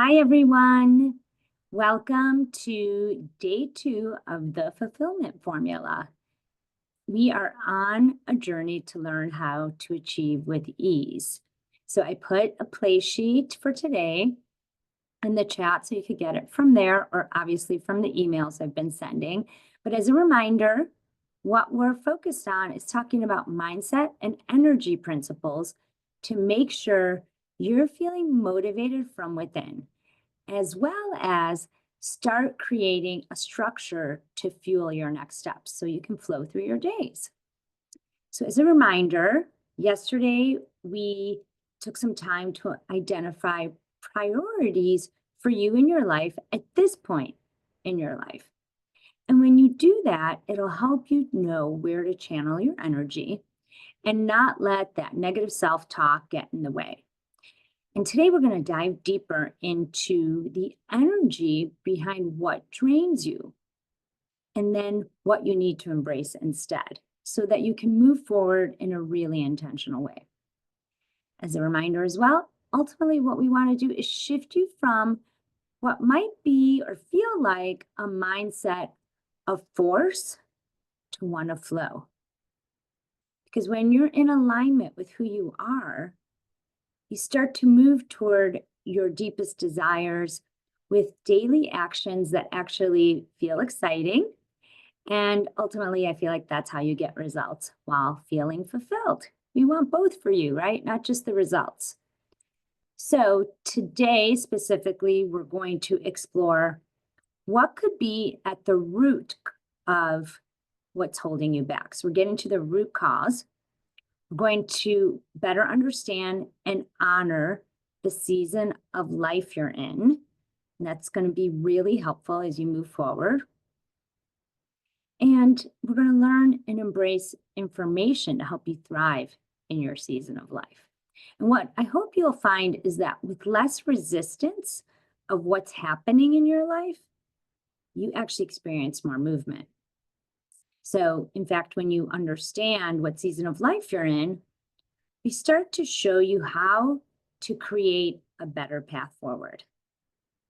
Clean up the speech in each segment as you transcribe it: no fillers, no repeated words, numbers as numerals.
Hi, everyone. Welcome to day 2 of the fulfillment formula. We are on a journey to learn how to achieve with ease. So I put a play sheet for today in the chat so you could get it from there or obviously from the emails I've been sending. But as a reminder, what we're focused on is talking about mindset and energy principles to make sure you're feeling motivated from within, as well as start creating a structure to fuel your next steps so you can flow through your days. So as a reminder, yesterday we took some time to identify priorities for you in your life at this point in your life. And when you do that, it'll help you know where to channel your energy and not let that negative self-talk get in the way. And today we're going to dive deeper into the energy behind what drains you and then what you need to embrace instead so that you can move forward in a really intentional way. As a reminder as well, ultimately what we want to do is shift you from what might be or feel like a mindset of force to one of flow. Because when you're in alignment with who you are, you start to move toward your deepest desires with daily actions that actually feel exciting. And ultimately, I feel like that's how you get results while feeling fulfilled. We want both for you, right? Not just the results. So today, specifically, we're going to explore what could be at the root of what's holding you back. So we're getting to the root cause. We're going to better understand and honor the season of life you're in. And that's going to be really helpful as you move forward. And we're going to learn and embrace information to help you thrive in your season of life. And what I hope you'll find is that with less resistance of what's happening in your life, you actually experience more movement. So, in fact, when you understand what season of life you're in, we start to show you how to create a better path forward.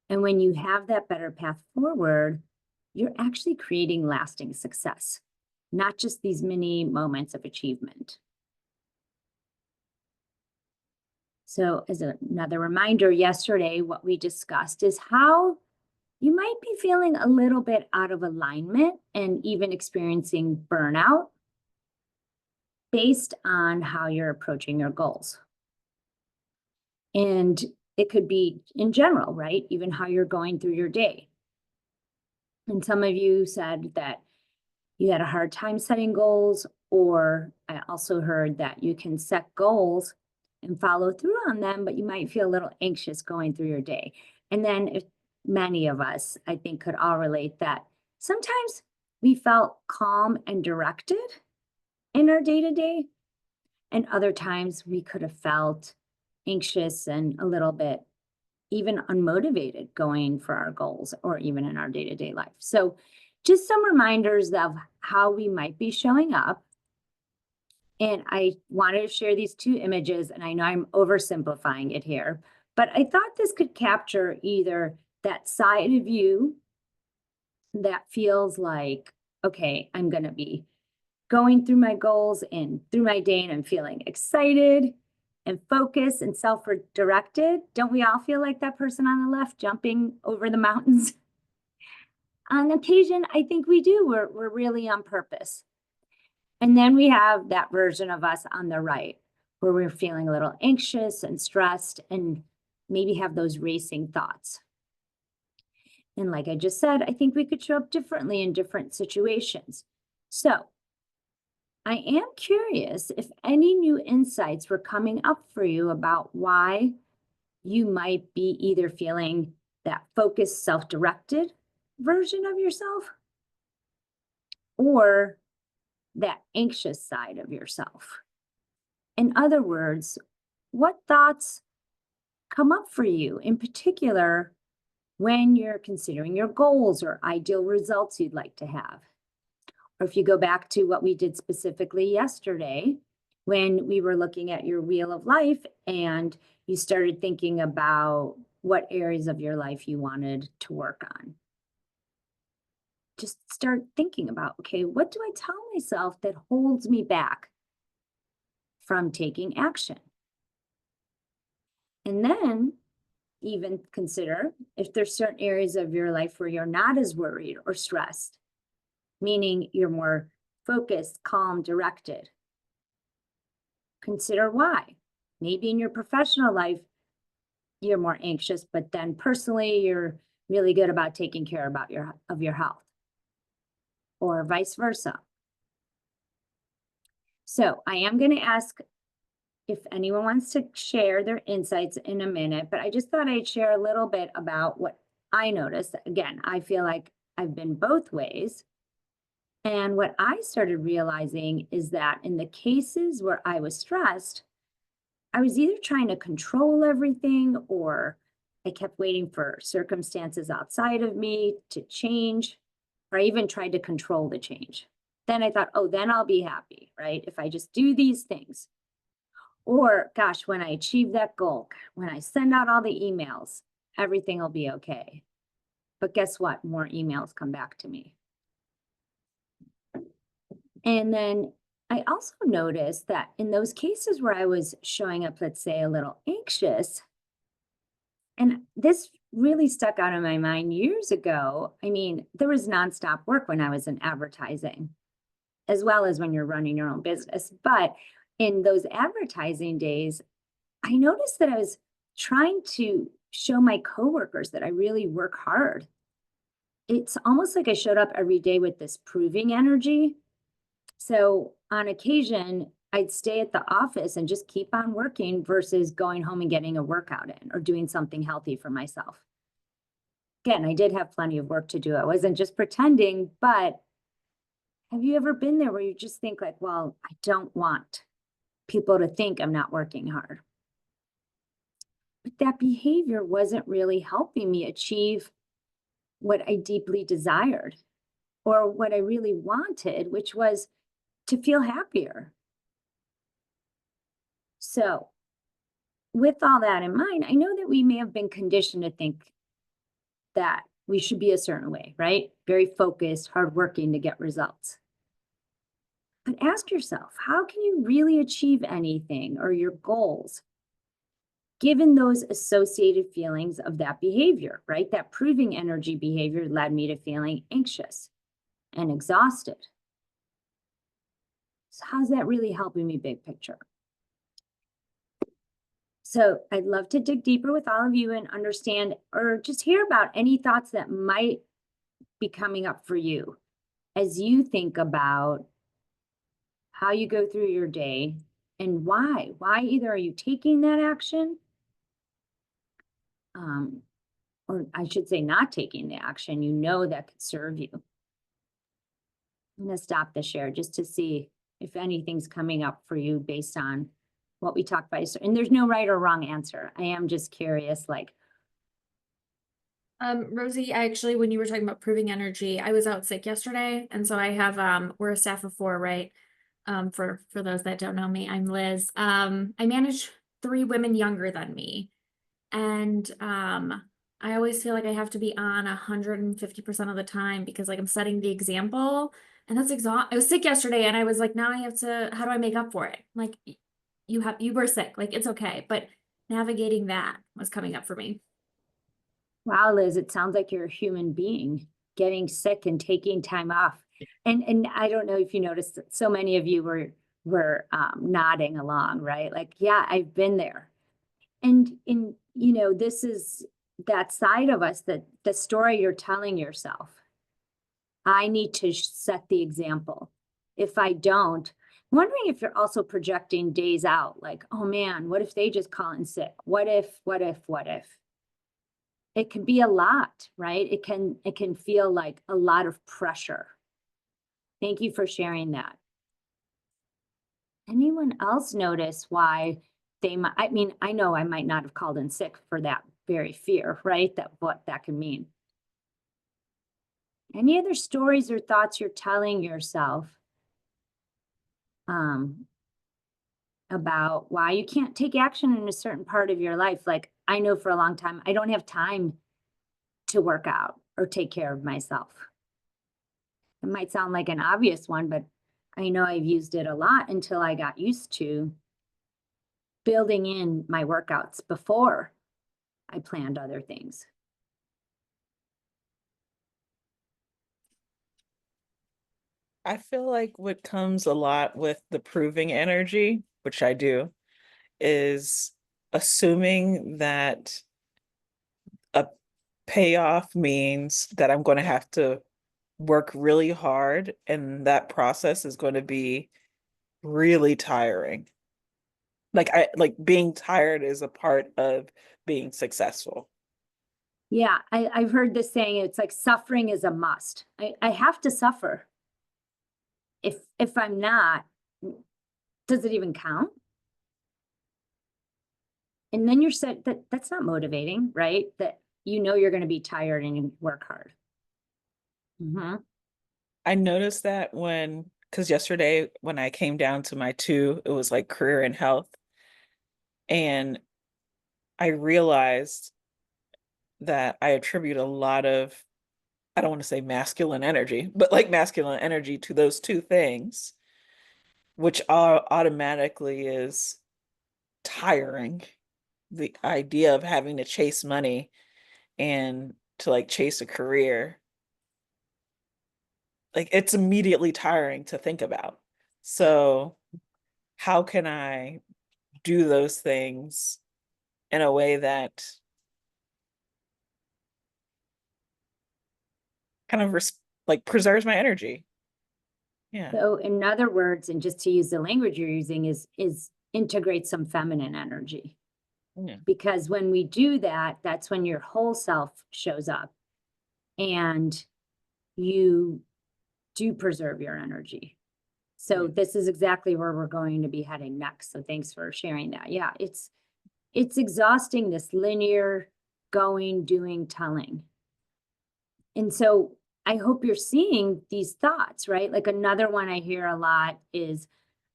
And when you have that better path forward, you're actually creating lasting success, not just these mini moments of achievement. So as another reminder, yesterday, what we discussed is how you might be feeling a little bit out of alignment and even experiencing burnout based on how you're approaching your goals. And it could be in general, right? Even how you're going through your day. And some of you said that you had a hard time setting goals, or I also heard that you can set goals and follow through on them, but you might feel a little anxious going through your day. And then if many of us, I think, could all relate that sometimes we felt calm and directed in our day-to-day, and other times we could have felt anxious and a little bit even unmotivated going for our goals or even in our day-to-day life. So just some reminders of how we might be showing up. And I wanted to share these two images, and I know I'm oversimplifying it here, but I thought this could capture either that side of you that feels like, okay, I'm going to be going through my goals and through my day, and I'm feeling excited and focused and self-directed. Don't we all feel like that person on the left jumping over the mountains? On occasion, I think we do. We're really on purpose. And then we have that version of us on the right, where we're feeling a little anxious and stressed and maybe have those racing thoughts. And like I just said, I think we could show up differently in different situations. So I am curious if any new insights were coming up for you about why you might be either feeling that focused, self-directed version of yourself or that anxious side of yourself. In other words, what thoughts come up for you in particular when you're considering your goals or ideal results you'd like to have? Or if you go back to what we did specifically yesterday, when we were looking at your wheel of life and you started thinking about what areas of your life you wanted to work on. Just start thinking about, okay, what do I tell myself that holds me back from taking action? And then even consider if there's certain areas of your life where you're not as worried or stressed, meaning you're more focused, calm, directed. Consider why. Maybe in your professional life, you're more anxious, but then personally, you're really good about taking care of your health, or vice versa. So I am going to ask if anyone wants to share their insights in a minute, but I just thought I'd share a little bit about what I noticed. Again, I feel like I've been both ways. And what I started realizing is that in the cases where I was stressed, I was either trying to control everything, or I kept waiting for circumstances outside of me to change, or I even tried to control the change. Then I thought, oh, then I'll be happy, right? If I just do these things. Or, gosh, when I achieve that goal, when I send out all the emails, everything will be okay. But guess what? More emails come back to me. And then I also noticed that in those cases where I was showing up, let's say, a little anxious, and this really stuck out in my mind years ago. I mean, there was nonstop work when I was in advertising, as well as when you're running your own business. But in those advertising days, I noticed that I was trying to show my coworkers that I really work hard. It's almost like I showed up every day with this proving energy. So on occasion, I'd stay at the office and just keep on working versus going home and getting a workout in or doing something healthy for myself. Again, I did have plenty of work to do. I wasn't just pretending, but have you ever been there where you just think like, well, I don't want people to think I'm not working hard? But that behavior wasn't really helping me achieve what I deeply desired or what I really wanted, which was to feel happier. So, with all that in mind, I know that we may have been conditioned to think that we should be a certain way, right? Very focused, hardworking to get results. But ask yourself, how can you really achieve anything or your goals given those associated feelings of that behavior, right? That proving energy behavior led me to feeling anxious and exhausted. So, how's that really helping me big picture? So I'd love to dig deeper with all of you and understand or just hear about any thoughts that might be coming up for you as you think about how you go through your day and why. Why either are you taking that action, or I should say not taking the action you know that could serve you. I'm going to stop the share just to see if anything's coming up for you based on what we talked about. And there's no right or wrong answer. I am just curious, like, Rosie, actually, when you were talking about proving energy, I was out sick yesterday, and so I have we're a staff of 4, right? For those that don't know me, I'm Liz. I manage 3 women younger than me, and I always feel like I have to be on 150% of the time because like I'm setting the example, and that's I was sick yesterday, and I was like, now I have to. How do I make up for it? Like, you were sick, like it's okay, but navigating that was coming up for me. wow, Liz, it sounds like you're a human being getting sick and taking time off. And I don't know if you noticed that so many of you were nodding along, right? Like, yeah, I've been there. And this is that side of us, that the story you're telling yourself. I need to set the example. If I don't, I'm wondering if you're also projecting days out, like, oh man, what if they just call in sick? What if, what if, what if? It can be a lot, right? It can feel like a lot of pressure. Thank you for sharing that. Anyone else notice why they might, I mean, I know I might not have called in sick for that very fear, right? That what that can mean. Any other stories or thoughts you're telling yourself about why you can't take action in a certain part of your life. Like, I know for a long time, I don't have time to work out or take care of myself. It might sound like an obvious one, but I know I've used it a lot until I got used to building in my workouts before I planned other things. I feel like what comes a lot with the proving energy, which I do, is assuming that a payoff means that I'm going to have to work really hard and that process is going to be really tiring. Like being tired is a part of being successful. Yeah, I've heard this saying, it's like suffering is a must. I have to suffer. If I'm not, does it even count? And then you're said that that's not motivating, right? That you know you're going to be tired and you work hard. I noticed that because yesterday when I came down to my two, it was like career and health. And I realized that I attribute a lot of, I don't want to say masculine energy, but like masculine energy to those two things, which automatically is tiring. The idea of having to chase money and to like chase a career, like it's immediately tiring to think about. So, how can I do those things in a way that kind of like preserves my energy? Yeah. So in other words, and just to use the language you're using, is integrate some feminine energy. Yeah. Because when we do that, that's when your whole self shows up and you do preserve your energy. So Yeah. this is exactly where we're going to be heading next. So thanks for sharing that. Yeah, it's exhausting, this linear going, doing, telling. And so I hope you're seeing these thoughts, right? Like another one I hear a lot is,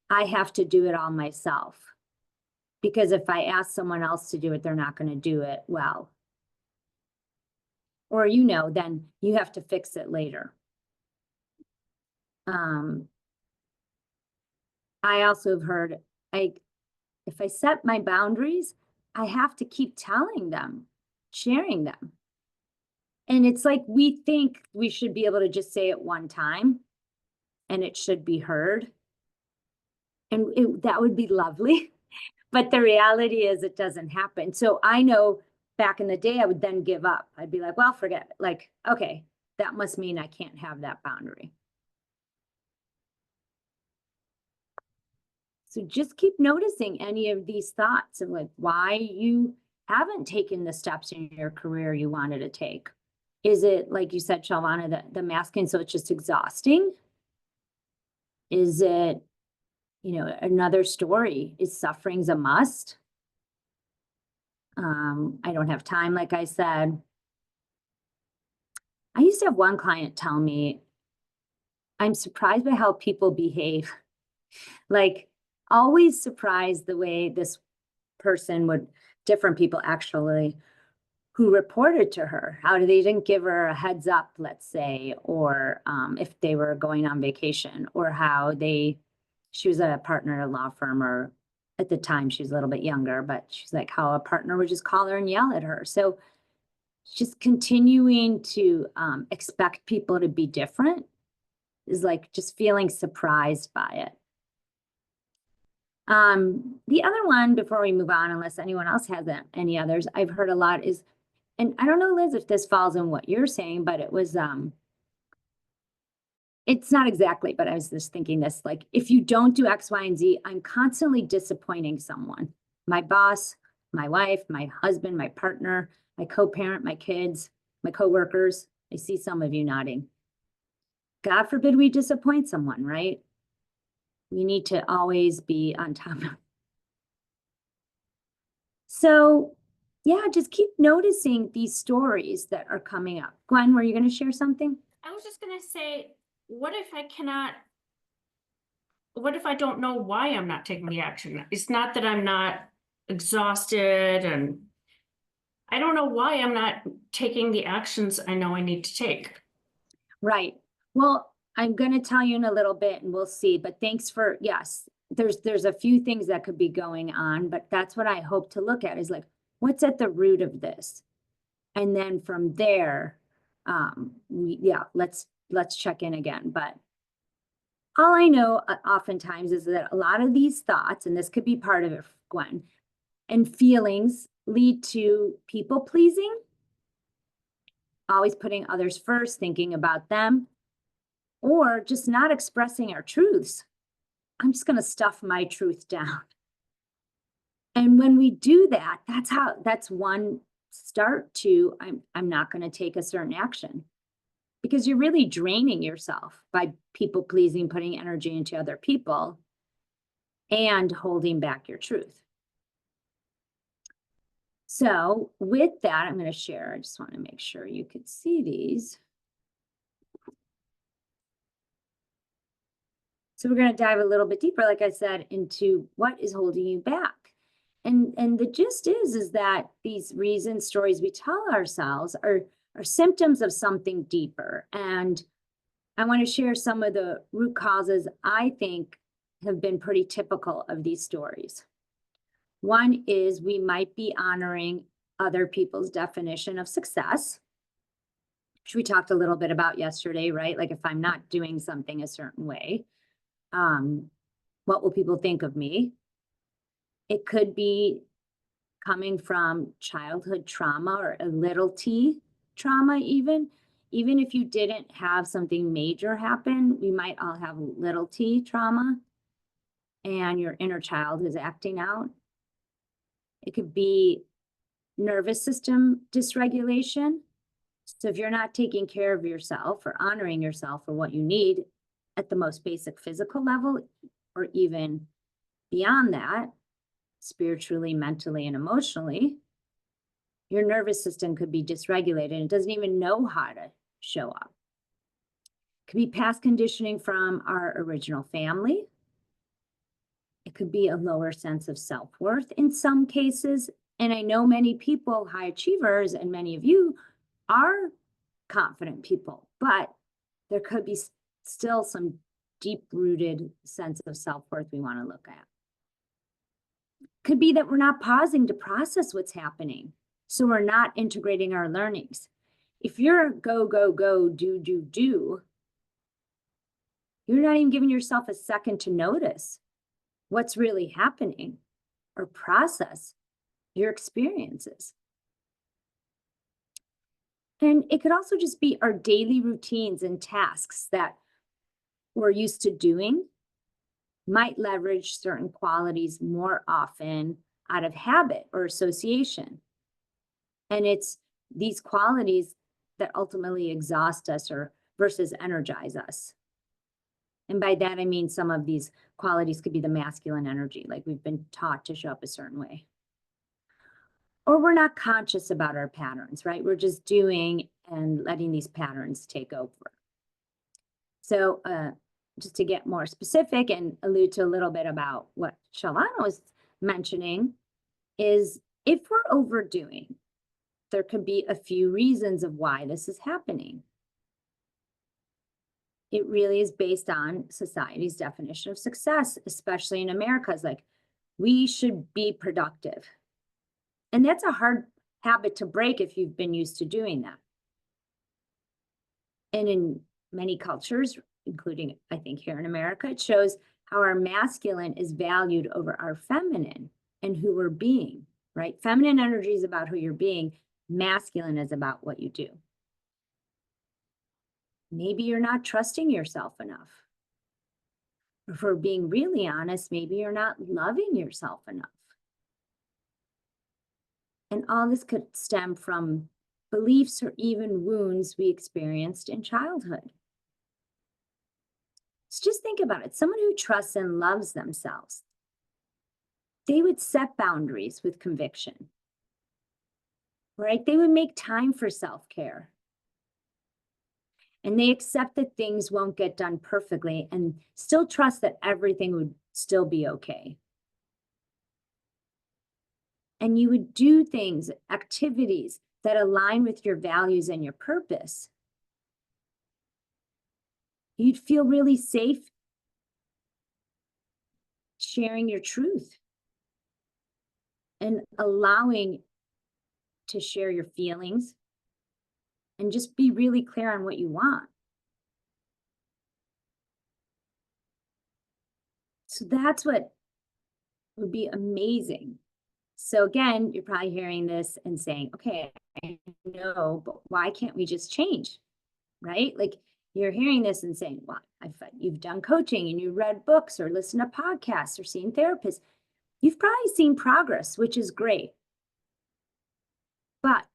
I have to do it all myself. Because if I ask someone else to do it, they're not going to do it well. Or, then you have to fix it later. I also have heard, if I set my boundaries, I have to keep telling them, sharing them. And it's like we think we should be able to just say it one time and it should be heard. And that would be lovely. But the reality is it doesn't happen. So I know back in the day, I would then give up. I'd be like, well, forget it. Like, okay, that must mean I can't have that boundary. So just keep noticing any of these thoughts of like why you haven't taken the steps in your career you wanted to take. Is it, like you said, Shalvana, the masking, so it's just exhausting? Is it, another story? Is suffering's a must? I don't have time, like I said. I used to have one client tell me, I'm surprised by how people behave. Like, always surprised the way this person would, different people actually, who reported to her, how they didn't give her a heads up, let's say, or if they were going on vacation, or how she was a partner at a law firm, or at the time she was a little bit younger, but she's like how a partner would just call her and yell at her. So just continuing to expect people to be different is like just feeling surprised by it. The other one, before we move on, unless anyone else has any others, I've heard a lot is, and I don't know, Liz, if this falls in what you're saying, but it was, it's not exactly, but I was just thinking this, like, if you don't do X, Y, and Z, I'm constantly disappointing someone, my boss, my wife, my husband, my partner, my co-parent, my kids, my coworkers. I see some of you nodding. God forbid we disappoint someone, right? We need to always be on top of. So yeah, just keep noticing these stories that are coming up. Gwen, were you going to share something? I was just gonna say, what if I cannot what if I don't know why I'm not taking the action? It's not that I'm not exhausted and I don't know why I'm not taking the actions I know I need to take. Right. Well, I'm going to tell you in a little bit and we'll see, but thanks for, yes, there's a few things that could be going on, but that's what I hope to look at is like, what's at the root of this? And then from there, let's check in again. But all I know oftentimes is that a lot of these thoughts, and this could be part of it, Gwen, and feelings lead to people pleasing, always putting others first, thinking about them, or just not expressing our truths. I'm just going to stuff my truth down. And when we do that, that's one start to, I'm not going to take a certain action, because you're really draining yourself by people pleasing, putting energy into other people and holding back your truth. So with that, I'm going to share. I just want to make sure you could see these. So we're going to dive a little bit deeper, like I said, into what is holding you back. And the gist is that these reasons, stories we tell ourselves are symptoms of something deeper. And I want to share some of the root causes I think have been pretty typical of these stories. One is we might be honoring other people's definition of success, which we talked a little bit about yesterday, right? Like if I'm not doing something a certain way, what will people think of me? It could be coming from childhood trauma or a little t trauma even if you didn't have something major happen, we might all have little t trauma and your inner child is acting out. It could be nervous system dysregulation. So if you're not taking care of yourself or honoring yourself for what you need at the most basic physical level, or even beyond that, spiritually, mentally, and emotionally, your nervous system could be dysregulated and it doesn't even know how to show up. It could be past conditioning from our original family. It could be a lower sense of self-worth in some cases. And I know many people, high achievers, and many of you are confident people, but there could be still some deep-rooted sense of self-worth we want to look at. Could be that we're not pausing to process what's happening, so we're not integrating our learnings. If you're go, go, go, do, you're not even giving yourself a second to notice what's really happening or process your experiences. And it could also just be our daily routines and tasks that we're used to doing might leverage certain qualities more often out of habit or association. And it's these qualities that ultimately exhaust us or versus energize us. And by that, I mean some of these qualities could be the masculine energy, like we've been taught to show up a certain way. Or we're not conscious about our patterns, right? We're just doing and letting these patterns take over. So just to get more specific and allude to a little bit about what Shalana was mentioning is if we're overdoing, there could be a few reasons of why this is happening. It really is based on society's definition of success, especially in America's like, we should be productive. And that's a hard habit to break if you've been used to doing that. And in many cultures, including I think here in America, it shows how our masculine is valued over our feminine and who we're being, right? Feminine energy is about who you're being. Masculine is about what you do. Maybe you're not trusting yourself enough. Or if we're being really honest, maybe you're not loving yourself enough. And all this could stem from beliefs or even wounds we experienced in childhood. So just think about it. Someone who trusts and loves themselves, they would set boundaries with conviction, right? They would make time for self-care. And they accept that things won't get done perfectly and still trust that everything would still be okay. And you would do things, activities that align with your values and your purpose. You'd feel really safe sharing your truth and allowing to share your feelings and just be really clear on what you want. So that's what would be amazing. So again, you're probably hearing this and saying, okay, I know, but why can't we just change? Right? Like you're hearing this and saying, well, you've done coaching and you read books or listened to podcasts or seen therapists. You've probably seen progress, which is great. But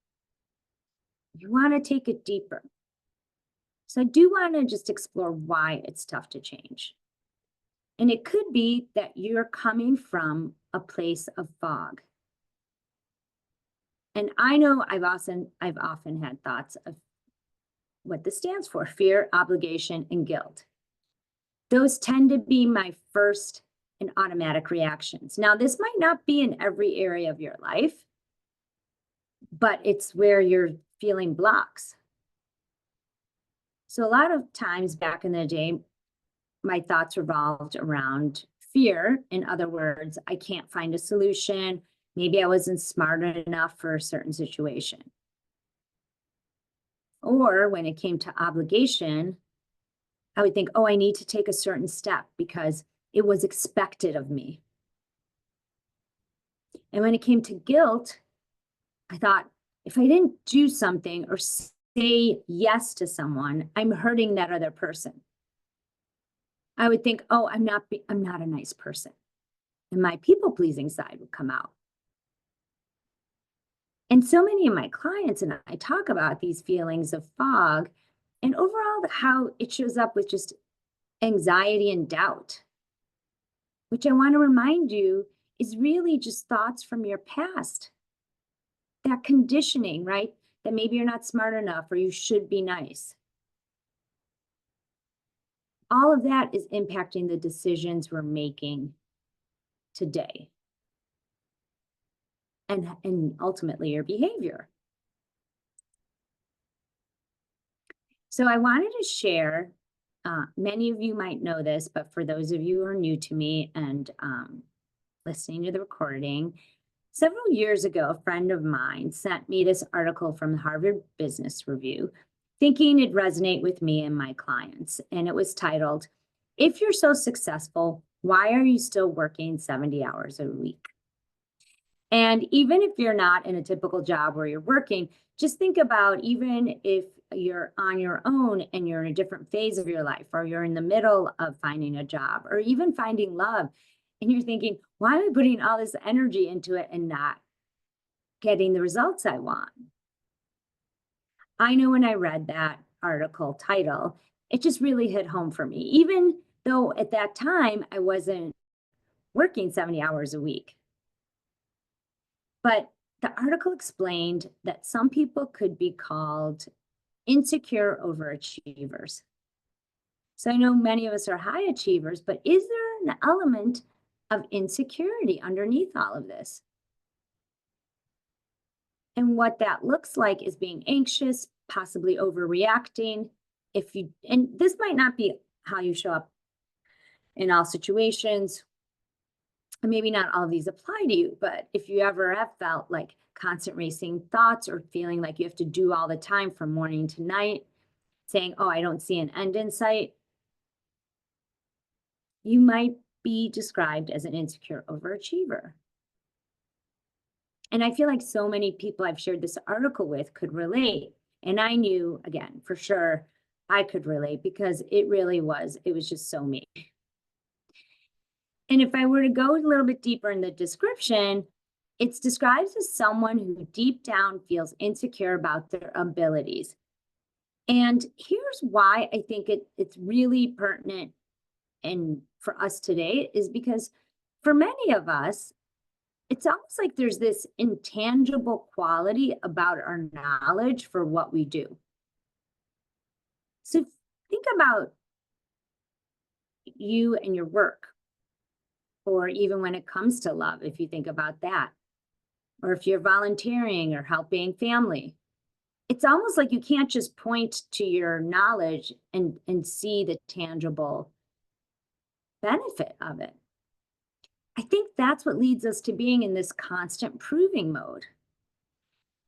you want to take it deeper. So I do want to just explore why it's tough to change. And it could be that you're coming from a place of fog. And I know I've often had thoughts of what this stands for: fear, obligation, and guilt. Those tend to be my first and automatic reactions. Now, this might not be in every area of your life, but it's where you're feeling blocks. So a lot of times back in the day, my thoughts revolved around fear. In other words, I can't find a solution. Maybe I wasn't smart enough for a certain situation. Or when it came to obligation, I would think, oh, I need to take a certain step because it was expected of me. And when it came to guilt, I thought, if I didn't do something or say yes to someone, I'm hurting that other person. I would think, oh, I'm not a nice person. And my people-pleasing side would come out. And so many of my clients and I talk about these feelings of fog and overall how it shows up with just anxiety and doubt, which I want to remind you is really just thoughts from your past. That conditioning, right? That maybe you're not smart enough or you should be nice. All of that is impacting the decisions we're making today. And ultimately your behavior. So I wanted to share, many of you might know this, but for those of you who are new to me and listening to the recording, several years ago, a friend of mine sent me this article from the Harvard Business Review, thinking it'd resonate with me and my clients. And it was titled, "If You're So Successful, Why Are You Still Working 70 Hours a Week?" And even if you're not in a typical job where you're working, just think about even if you're on your own and you're in a different phase of your life, or you're in the middle of finding a job, or even finding love, and you're thinking, why am I putting all this energy into it and not getting the results I want? I know when I read that article title, it just really hit home for me, even though at that time I wasn't working 70 hours a week. But the article explained that some people could be called insecure overachievers. So I know many of us are high achievers, but is there an element of insecurity underneath all of this? And what that looks like is being anxious, possibly overreacting. And this might not be how you show up in all situations. And maybe not all of these apply to you, but if you ever have felt like constant racing thoughts or feeling like you have to do all the time from morning to night, saying, oh, I don't see an end in sight, you might be described as an insecure overachiever. And I feel like so many people I've shared this article with could relate. And I knew, again, for sure, I could relate because it was just so me. And if I were to go a little bit deeper in the description, it's described as someone who deep down feels insecure about their abilities. And here's why I think it's really pertinent and for us today is because for many of us, it's almost like there's this intangible quality about our knowledge for what we do. So think about you and your work, or even when it comes to love, if you think about that, or if you're volunteering or helping family. It's almost like you can't just point to your knowledge and see the tangible benefit of it. I think that's what leads us to being in this constant proving mode.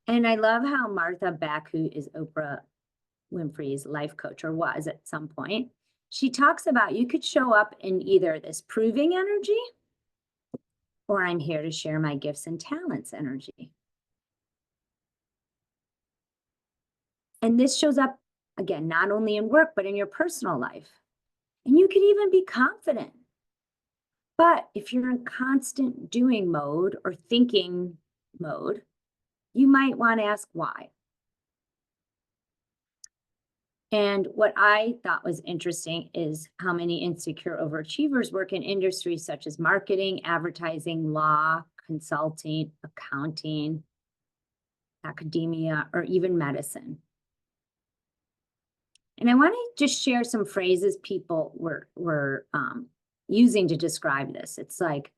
And I love how Martha Beck, who is Oprah Winfrey's life coach, or was at some point, she talks about you could show up in either this proving energy, or I'm here to share my gifts and talents energy. And this shows up, again, not only in work, but in your personal life. And you could even be confident. But if you're in constant doing mode or thinking mode, you might want to ask why. And what I thought was interesting is how many insecure overachievers work in industries such as marketing, advertising, law, consulting, accounting, academia, or even medicine. And I want to just share some phrases people were using to describe this. It's like,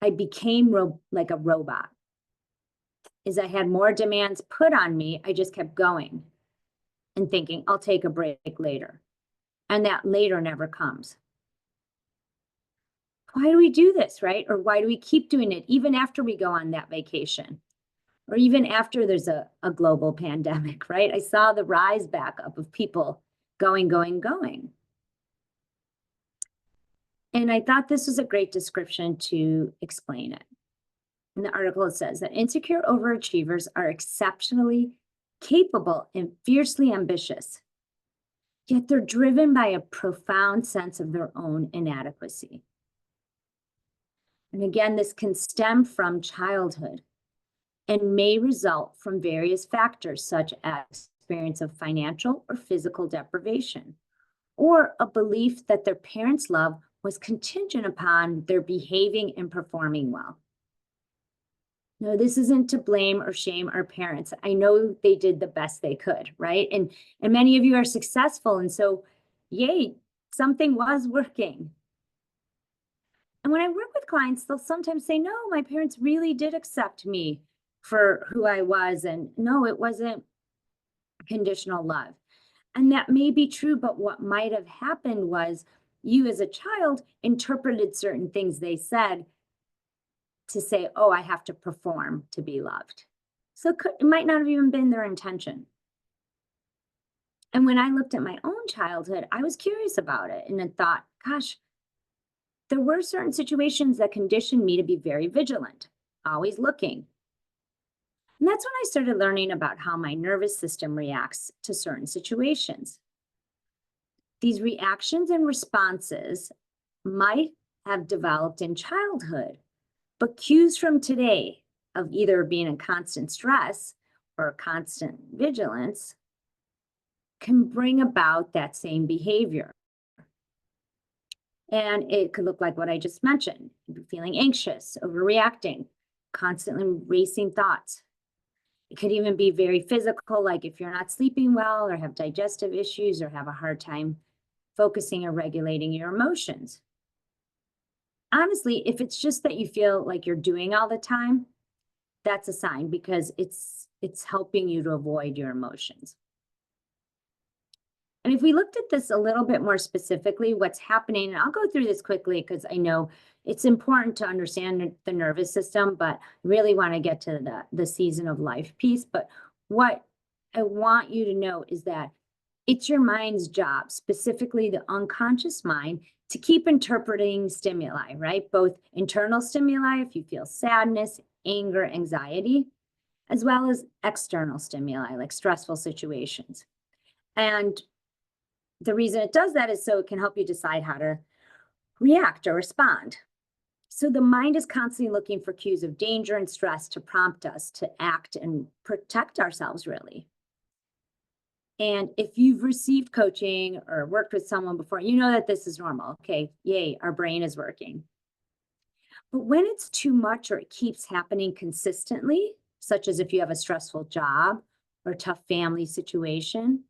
I became like a robot. As I had more demands put on me, I just kept going and thinking, I'll take a break later. And that later never comes. Why do we do this, right? Or why do we keep doing it even after we go on that vacation? Or even after there's a global pandemic, right? I saw the rise back up of people going. And I thought this was a great description to explain it. In the article, it says that insecure overachievers are exceptionally capable and fiercely ambitious, yet they're driven by a profound sense of their own inadequacy. And again, this can stem from childhood and may result from various factors such as experience of financial or physical deprivation, or a belief that their parents' love was contingent upon their behaving and performing well. No, this isn't to blame or shame our parents. I know they did the best they could, right? And many of you are successful, and so yay, something was working. And when I work with clients, they'll sometimes say, no, my parents really did accept me for who I was, and no, it wasn't conditional love. And that may be true, but what might have happened was you as a child interpreted certain things they said to say, oh, I have to perform to be loved. So it might not have even been their intention. And when I looked at my own childhood, I was curious about it and I thought, gosh, there were certain situations that conditioned me to be very vigilant, always looking. And that's when I started learning about how my nervous system reacts to certain situations. These reactions and responses might have developed in childhood, but cues from today of either being in constant stress or constant vigilance can bring about that same behavior. And it could look like what I just mentioned, feeling anxious, overreacting, constantly racing thoughts. It could even be very physical, like if you're not sleeping well or have digestive issues or have a hard time focusing or regulating your emotions. Honestly, if it's just that you feel like you're doing all the time, that's a sign because it's helping you to avoid your emotions. And if we looked at this a little bit more specifically, what's happening, and I'll go through this quickly because I know it's important to understand the nervous system, but really want to get to the season of life piece. But what I want you to know is that it's your mind's job, specifically the unconscious mind, to keep interpreting stimuli, right? Both internal stimuli, if you feel sadness, anger, anxiety, as well as external stimuli, like stressful situations. And the reason it does that is so it can help you decide how to react or respond. So the mind is constantly looking for cues of danger and stress to prompt us to act and protect ourselves, really. And if you've received coaching or worked with someone before, you know that this is normal. Okay, yay, our brain is working. But when it's too much or it keeps happening consistently, such as if you have a stressful job or a tough family situation,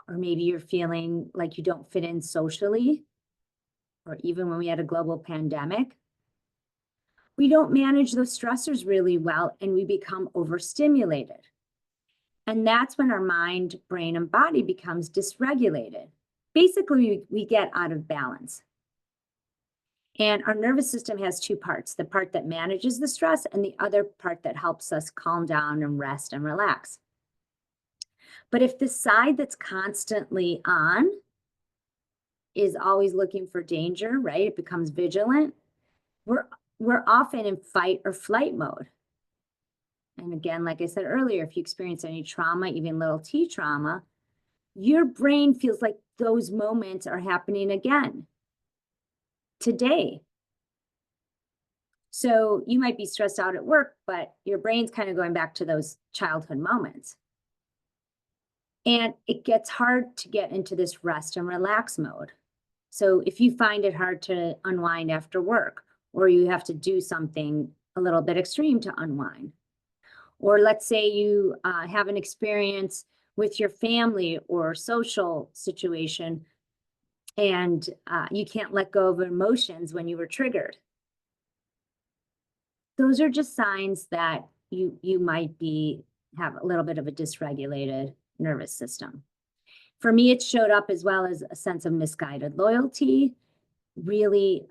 or maybe you're feeling like you don't fit in socially, or even when we had a global pandemic. We don't manage those stressors really well and we become overstimulated. And that's when our mind, brain, and body becomes dysregulated. Basically, we get out of balance. And our nervous system has two parts, the part that manages the stress and the other part that helps us calm down and rest and relax. But if the side that's constantly on is always looking for danger, right? It becomes vigilant. We're often in fight or flight mode. And again, like I said earlier, if you experience any trauma, even little t trauma, your brain feels like those moments are happening again today. So you might be stressed out at work, but your brain's kind of going back to those childhood moments. And it gets hard to get into this rest and relax mode. So if you find it hard to unwind after work, or you have to do something a little bit extreme to unwind, or let's say you have an experience with your family or social situation and you can't let go of emotions when you were triggered. Those are just signs that you might have a little bit of a dysregulated nervous system. For me, it showed up as well as a sense of misguided loyalty, really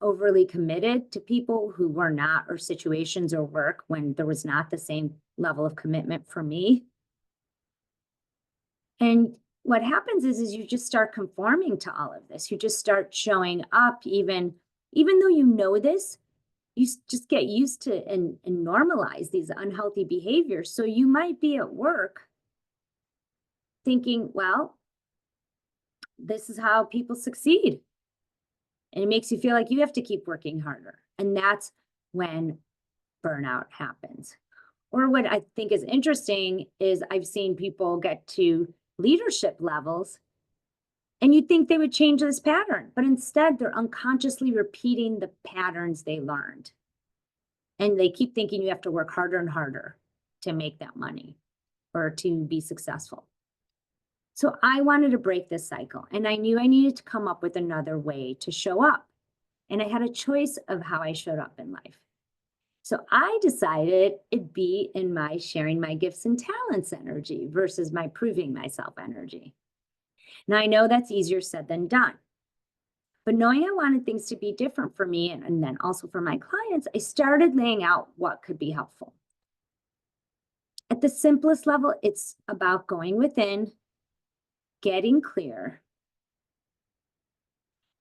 overly committed to people who were not, or situations or work when there was not the same level of commitment for me. And what happens is you just start conforming to all of this. You just start showing up even though you know this, you just get used to and normalize these unhealthy behaviors. So you might be at work thinking, well, this is how people succeed. And it makes you feel like you have to keep working harder. And that's when burnout happens. Or what I think is interesting is I've seen people get to leadership levels and you'd think they would change this pattern, but instead they're unconsciously repeating the patterns they learned. And they keep thinking you have to work harder and harder to make that money or to be successful. So I wanted to break this cycle, and I knew I needed to come up with another way to show up. And I had a choice of how I showed up in life. So I decided it'd be in my sharing my gifts and talents energy versus my proving myself energy. Now I know that's easier said than done. But knowing I wanted things to be different for me and then also for my clients, I started laying out what could be helpful. At the simplest level, it's about going within, getting clear.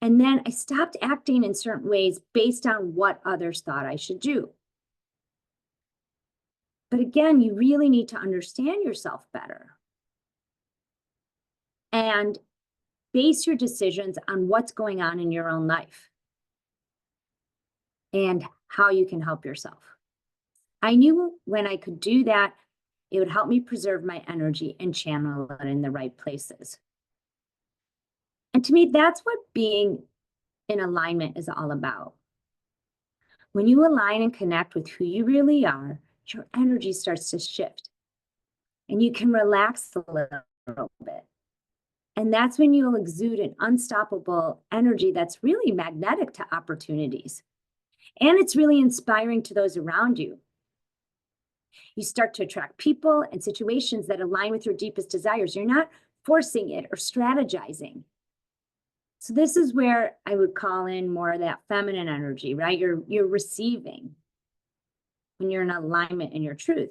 And then I stopped acting in certain ways based on what others thought I should do. But again, you really need to understand yourself better and base your decisions on what's going on in your own life and how you can help yourself. I knew when I could do that, it would help me preserve my energy and channel it in the right places. And to me, that's what being in alignment is all about. When you align and connect with who you really are, your energy starts to shift and you can relax a little bit. And that's when you'll exude an unstoppable energy that's really magnetic to opportunities. And it's really inspiring to those around you. You start to attract people and situations that align with your deepest desires. You're not forcing it or strategizing. So this is where I would call in more of that feminine energy, right? You're receiving when you're in alignment in your truth.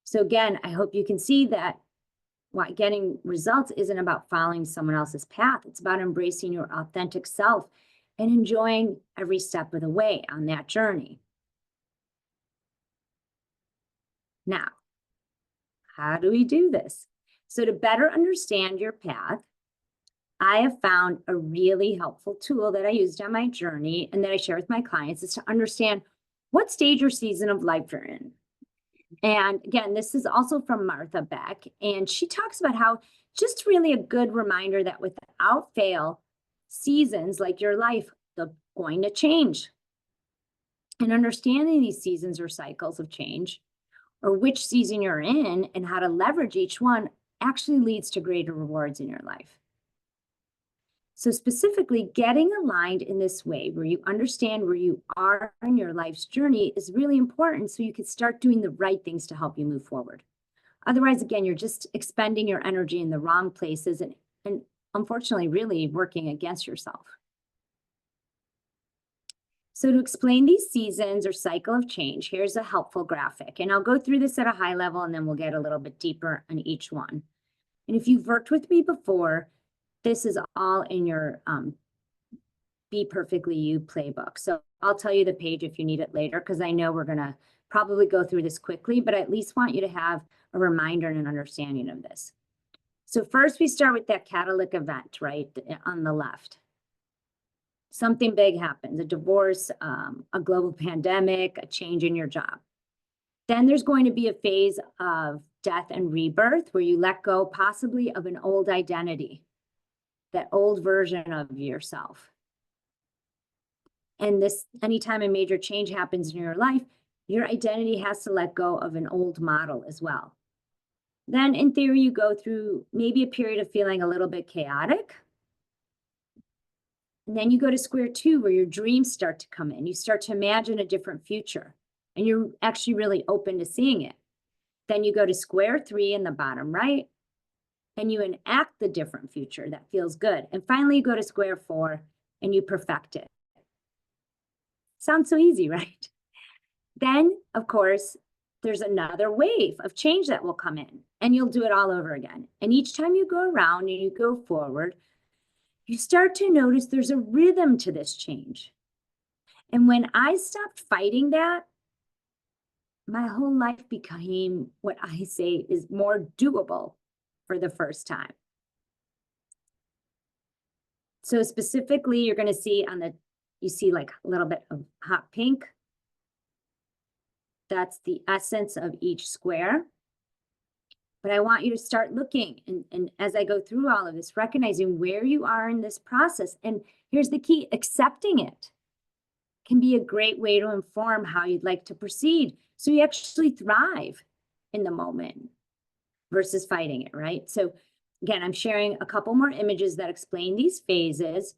So again, I hope you can see that getting results isn't about following someone else's path. It's about embracing your authentic self and enjoying every step of the way on that journey. Now, how do we do this? So to better understand your path, I have found a really helpful tool that I used on my journey and that I share with my clients is to understand what stage or season of life you're in. And again, this is also from Martha Beck, and she talks about how just really a good reminder that without fail, seasons like your life, they're going to change. And understanding these seasons or cycles of change or which season you're in and how to leverage each one actually leads to greater rewards in your life. So specifically, getting aligned in this way where you understand where you are in your life's journey is really important so you can start doing the right things to help you move forward. Otherwise, again, you're just expending your energy in the wrong places and unfortunately really working against yourself. So to explain these seasons or cycle of change, here's a helpful graphic. And I'll go through this at a high level and then we'll get a little bit deeper on each one. And if you've worked with me before, this is all in your Be Perfectly You playbook. So I'll tell you the page if you need it later, because I know we're going to probably go through this quickly, but I at least want you to have a reminder and an understanding of this. So first we start with that catalytic event, right, on the left. Something big happens, a divorce, a global pandemic, a change in your job. Then there's going to be a phase of death and rebirth where you let go possibly of an old identity, that old version of yourself. And this, anytime a major change happens in your life, your identity has to let go of an old model as well. Then in theory, you go through maybe a period of feeling a little bit chaotic. And then you go to square two where your dreams start to come in. You start to imagine a different future and you're actually really open to seeing it. Then you go to square three in the bottom right and you enact the different future that feels good. And finally, you go to square four and you perfect it. Sounds so easy, right? Then, of course, there's another wave of change that will come in and you'll do it all over again. And each time you go around and you go forward, you start to notice there's a rhythm to this change. And when I stopped fighting that, my whole life became what I say is more doable for the first time. So specifically, you're going to see on the, you see like a little bit of hot pink. That's the essence of each square. But I want you to start looking and as I go through all of this, recognizing where you are in this process. And here's the key, accepting it can be a great way to inform how you'd like to proceed. So you actually thrive in the moment versus fighting it, right? So again, I'm sharing a couple more images that explain these phases.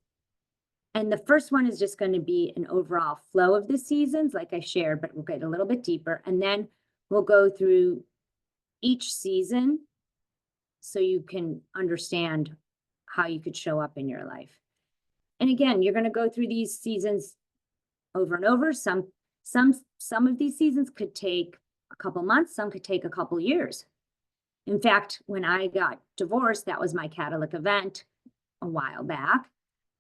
And the first one is just going to be an overall flow of the seasons, like I shared, but we'll get a little bit deeper. And then we'll go through each season so you can understand how you could show up in your life. And again, you're going to go through these seasons over and over. Some of these seasons could take a couple months, some could take a couple years. In fact, when I got divorced, that was my catalytic event a while back.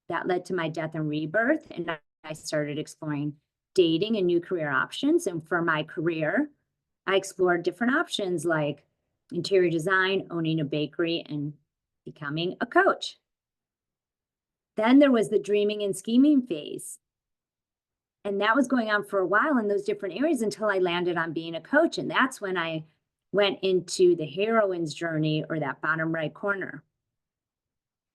That led to my death and rebirth, and I started exploring dating and new career options. And for my career, I explored different options like interior design, owning a bakery, and becoming a coach. Then there was the dreaming and scheming phase. And that was going on for a while in those different areas until I landed on being a coach. And that's when I went into the heroine's journey, or that bottom right corner.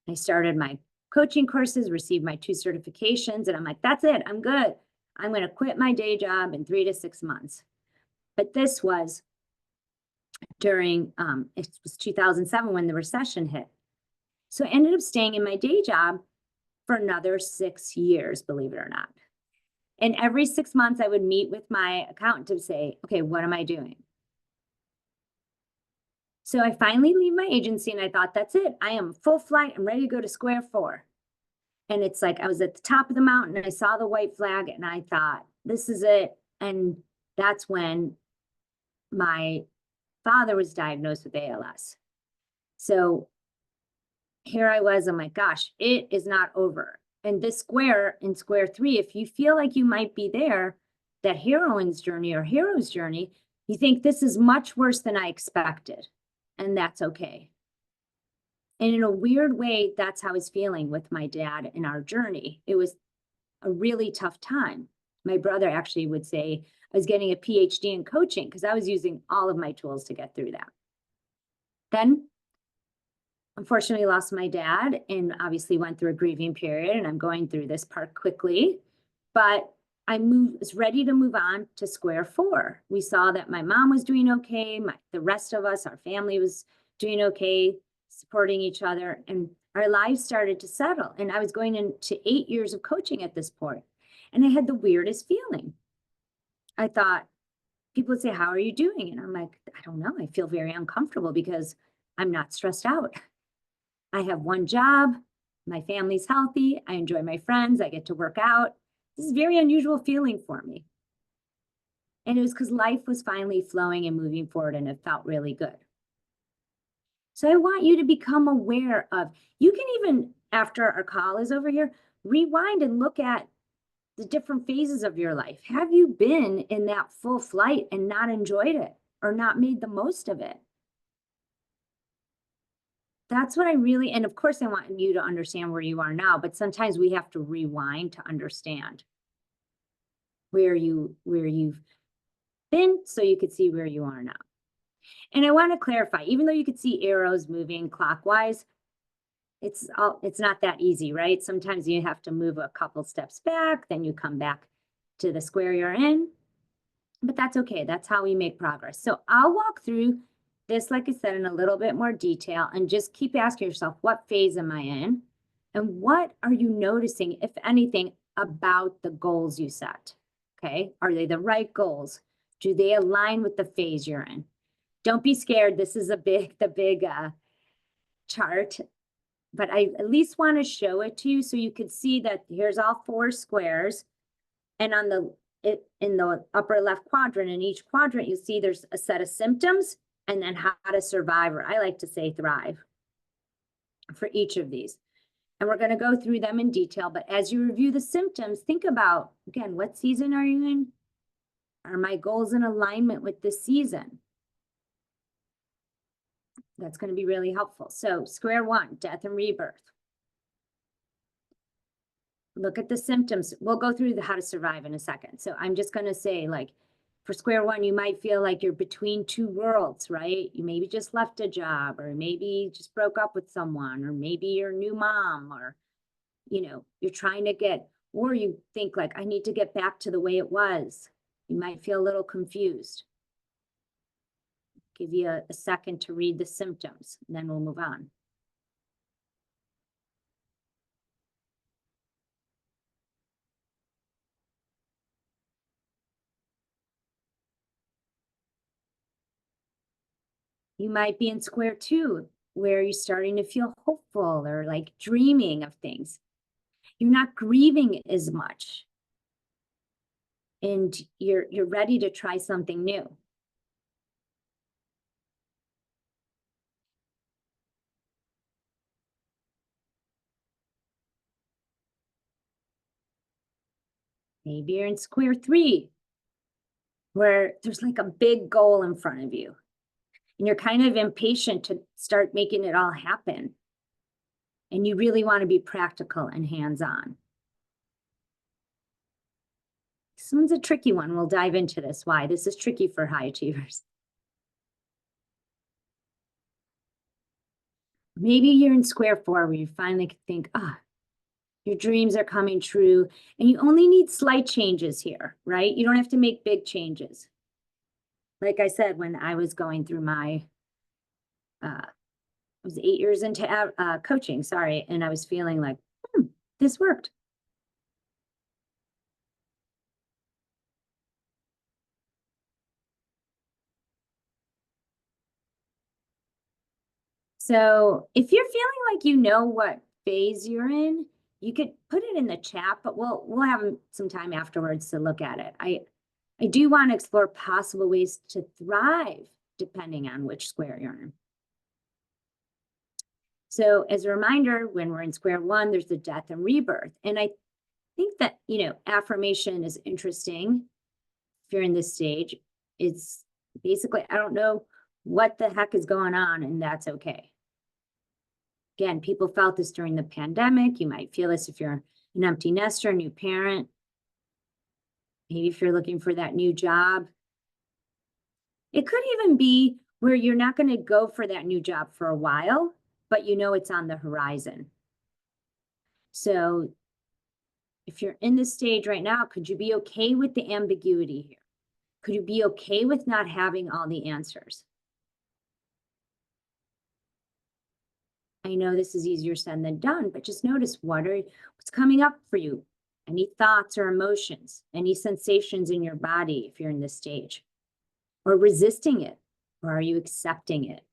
I started my coaching courses, received my 2 certifications, and I'm like, that's it, I'm good. I'm going to quit my day job in 3 to 6 months. But this was during, it was 2007 when the recession hit. So I ended up staying in my day job for another 6 years, believe it or not. And every 6 months I would meet with my accountant to say, okay, what am I doing? So I finally leave my agency and I thought, that's it. I am full flight. I'm ready to go to square four. And it's like, I was at the top of the mountain and I saw the white flag and I thought, this is it. And that's when my father was diagnosed with ALS. So here I was, I'm like, gosh, it is not over. And this square in square three, if you feel like you might be there, that heroine's journey or hero's journey, you think this is much worse than I expected. And that's okay. And in a weird way, that's how I was feeling with my dad in our journey. It was a really tough time. My brother actually would say I was getting a PhD in coaching because I was using all of my tools to get through that. Then, unfortunately, lost my dad and obviously went through a grieving period, and I'm going through this part quickly. But I was ready to move on to square four. We saw that my mom was doing okay. The rest of us, our family was doing okay, supporting each other, and our lives started to settle. And I was going into 8 years of coaching at this point, and I had the weirdest feeling. I thought, people would say, how are you doing? And I'm like, I don't know. I feel very uncomfortable because I'm not stressed out. I have one job. My family's healthy. I enjoy my friends. I get to work out. This is a very unusual feeling for me. And it was because life was finally flowing and moving forward, and it felt really good. So I want you to become aware of, you can even, after our call is over here, rewind and look at the different phases of your life. Have you been in that full flight and not enjoyed it or not made the most of it? That's what I really, and of course I want you to understand where you are now, but sometimes we have to rewind to understand where you've been so you could see where you are now. And I want to clarify, even though you could see arrows moving clockwise, it's not that easy, right? Sometimes you have to move a couple steps back, then you come back to the square you're in, but that's okay. That's how we make progress. So I'll walk through this, like I said, in a little bit more detail, and just keep asking yourself, what phase am I in? And what are you noticing, if anything, about the goals you set? Okay, are they the right goals? Do they align with the phase you're in? Don't be scared. This is the big chart, but I at least want to show it to you so you could see that here's all 4 squares, and on in the upper left quadrant, in each quadrant, you see there's a set of symptoms and then how to survive, or I like to say thrive, for each of these. And we're going to go through them in detail, but as you review the symptoms, think about, again, what season are you in? Are my goals in alignment with this season? That's going to be really helpful. So square 1, death and rebirth. Look at the symptoms. We'll go through how to survive in a second. So I'm just going to say, like, for square 1, you might feel like you're between 2 worlds, right? You maybe just left a job, or maybe just broke up with someone, or maybe you're a new mom, or, you're trying to or you think like, I need to get back to the way it was. You might feel a little confused. Give you a second to read the symptoms, and then we'll move on. You might be in square 2, where you're starting to feel hopeful or like dreaming of things. You're not grieving as much, and you're ready to try something new. Maybe you're in square 3, where there's like a big goal in front of you, and you're kind of impatient to start making it all happen. And you really want to be practical and hands-on. This one's a tricky one. We'll dive into this, why this is tricky for high achievers. Maybe you're in square 4, where you finally think, your dreams are coming true, and you only need slight changes here, right? You don't have to make big changes. Like I said, when I was going through I was 8 years into coaching, sorry, and I was feeling like, this worked. So if you're feeling like you know what phase you're in, you could put it in the chat, but we'll have some time afterwards to look at it. I do want to explore possible ways to thrive depending on which square you're in. So as a reminder, when we're in square 1, there's the death and rebirth. And I think that, affirmation is interesting. If you're in this stage, it's basically, I don't know what the heck is going on, and that's okay. Again, people felt this during the pandemic. You might feel this if you're an empty nester, new parent. Maybe if you're looking for that new job. It could even be where you're not going to go for that new job for a while, but it's on the horizon. So if you're in this stage right now, could you be okay with the ambiguity here? Could you be okay with not having all the answers? I know this is easier said than done, but just notice what's coming up for you. Any thoughts or emotions, any sensations in your body if you're in this stage, or resisting it, or are you accepting it?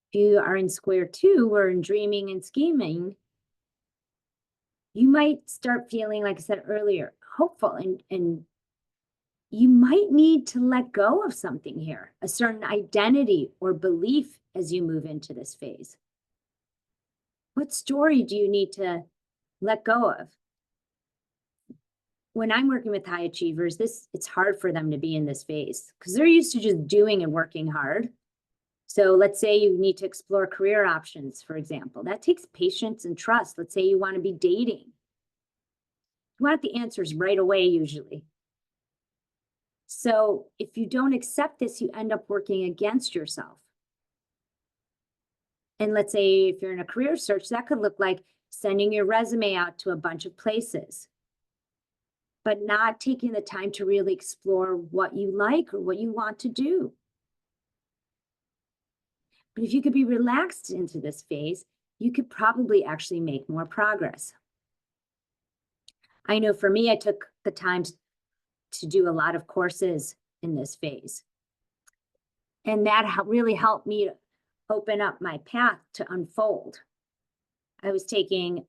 If you are in square 2 or in dreaming and scheming, you might start feeling, like I said earlier, hopeful, and you might need to let go of something here, a certain identity or belief as you move into this phase. What story do you need to let go of? When I'm working with high achievers, it's hard for them to be in this phase because they're used to just doing and working hard. So let's say you need to explore career options, for example. That takes patience and trust. Let's say you want to be dating. You want the answers right away, usually. So if you don't accept this, you end up working against yourself. And let's say if you're in a career search, that could look like sending your resume out to a bunch of places, but not taking the time to really explore what you like or what you want to do. But if you could be relaxed into this phase, you could probably actually make more progress. I know for me, I took the time to do a lot of courses in this phase. And that really helped me to open up my path to unfold. I was taking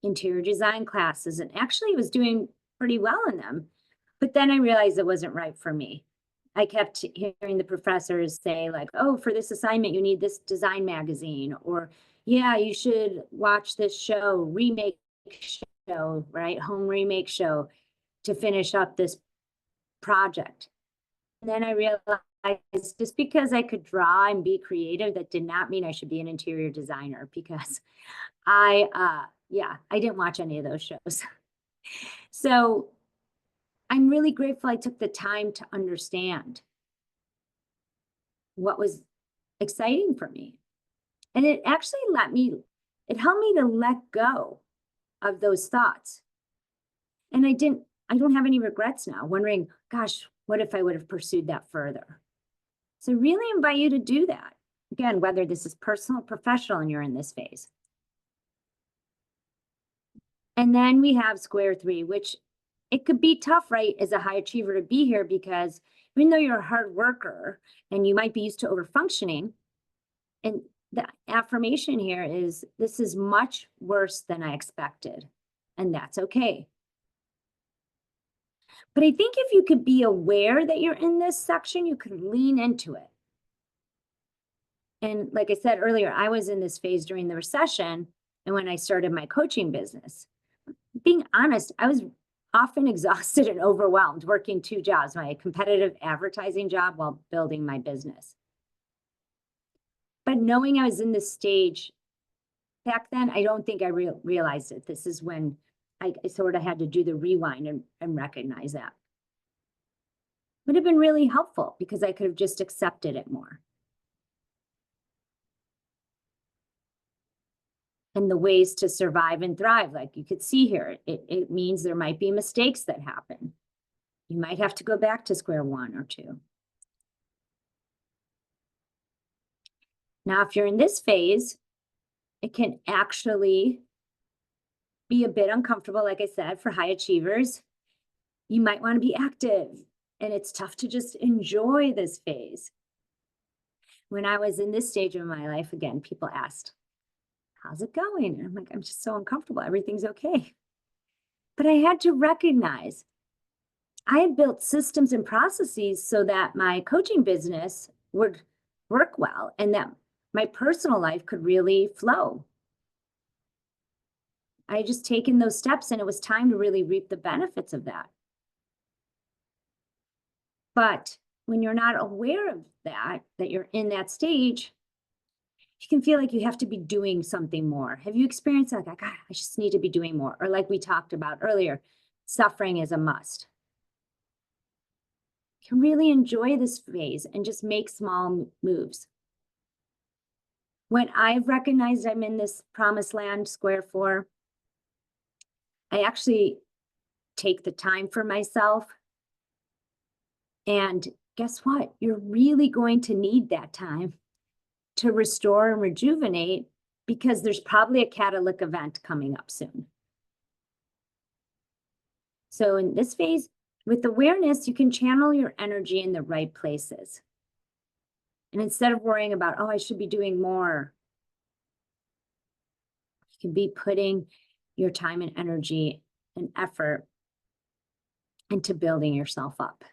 interior design classes and actually was doing pretty well in them. But then I realized it wasn't right for me. I kept hearing the professors say like, oh, for this assignment, you need this design magazine, or yeah, you should watch this show, remake show, right? Home remake show to finish up this project. And then I realized just because I could draw and be creative, that did not mean I should be an interior designer, because I didn't watch any of those shows. So I'm really grateful I took the time to understand what was exciting for me. And it actually helped me to let go of those thoughts. And I don't have any regrets now, wondering, gosh, what if I would have pursued that further? So really invite you to do that. Again, whether this is personal or professional and you're in this phase. And then we have square 3, which it could be tough, right, as a high achiever to be here, because even though you're a hard worker and you might be used to overfunctioning, and the affirmation here is, this is much worse than I expected, and that's okay. But I think if you could be aware that you're in this section, you could lean into it. And like I said earlier, I was in this phase during the recession and when I started my coaching business. Being honest, I was often exhausted and overwhelmed working 2 jobs, my competitive advertising job while building my business. But knowing I was in this stage back then, I don't think I realized it. This is when I sort of had to do the rewind and recognize that. Would have been really helpful because I could have just accepted it more. And the ways to survive and thrive, like you could see here, it means there might be mistakes that happen. You might have to go back to square 1 or 2. Now, if you're in this phase, it can actually be a bit uncomfortable, like I said, for high achievers. You might want to be active, and it's tough to just enjoy this phase. When I was in this stage of my life, again, people asked, how's it going? And I'm like, I'm just so uncomfortable. Everything's okay. But I had to recognize I had built systems and processes so that my coaching business would work well and that my personal life could really flow. I had just taken those steps and it was time to really reap the benefits of that. But when you're not aware of that you're in that stage, you can feel like you have to be doing something more. Have you experienced that? Like, I just need to be doing more. Or like we talked about earlier, suffering is a must. You can really enjoy this phase and just make small moves. When I've recognized I'm in this promised land, square 4, I actually take the time for myself. And guess what? You're really going to need that time to restore and rejuvenate because there's probably a catalytic event coming up soon. So in this phase, with awareness, you can channel your energy in the right places. And instead of worrying about, oh, I should be doing more, you can be putting your time and energy and effort into building yourself up.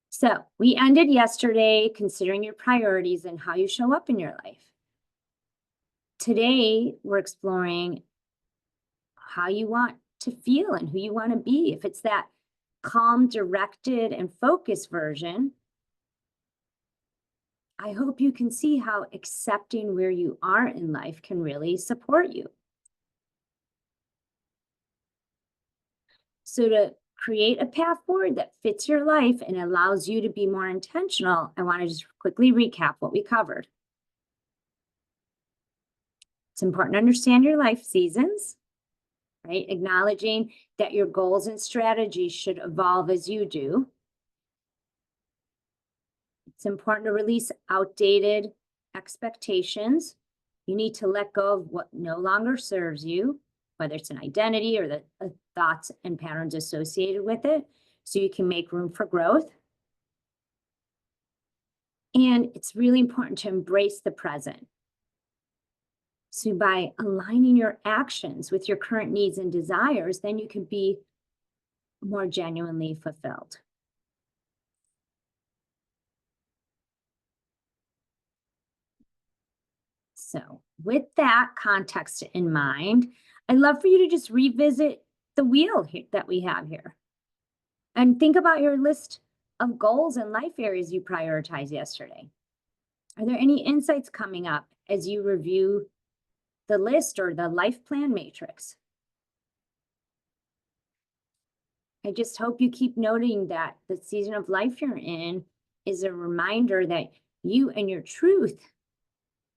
So we ended yesterday considering your priorities and how you show up in your life. Today, we're exploring how you want to feel and who you want to be. If it's that calm, directed, and focused version, I hope you can see how accepting where you are in life can really support you. So to create a path forward that fits your life and allows you to be more intentional, I want to just quickly recap what we covered. It's important to understand your life seasons, right? Acknowledging that your goals and strategies should evolve as you do. It's important to release outdated expectations. You need to let go of what no longer serves you, whether it's an identity or the thoughts and patterns associated with it, so you can make room for growth. And it's really important to embrace the present. So by aligning your actions with your current needs and desires, then you can be more genuinely fulfilled. So with that context in mind, I'd love for you to just revisit the wheel that we have here and think about your list of goals and life areas you prioritized yesterday. Are there any insights coming up as you review the list or the life plan matrix? I just hope you keep noting that the season of life you're in is a reminder that you and your truth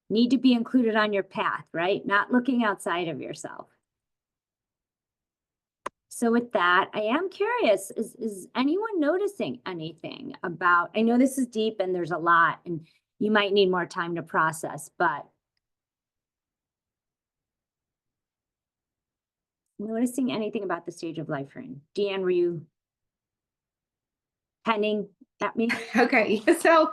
need to be included on your path, right? Not looking outside of yourself. So with that, I am curious, is anyone noticing anything about, I know this is deep and there's a lot and you might need more time to process, but noticing anything about the stage of life you're in? Deanne, were you penning at me? Okay, so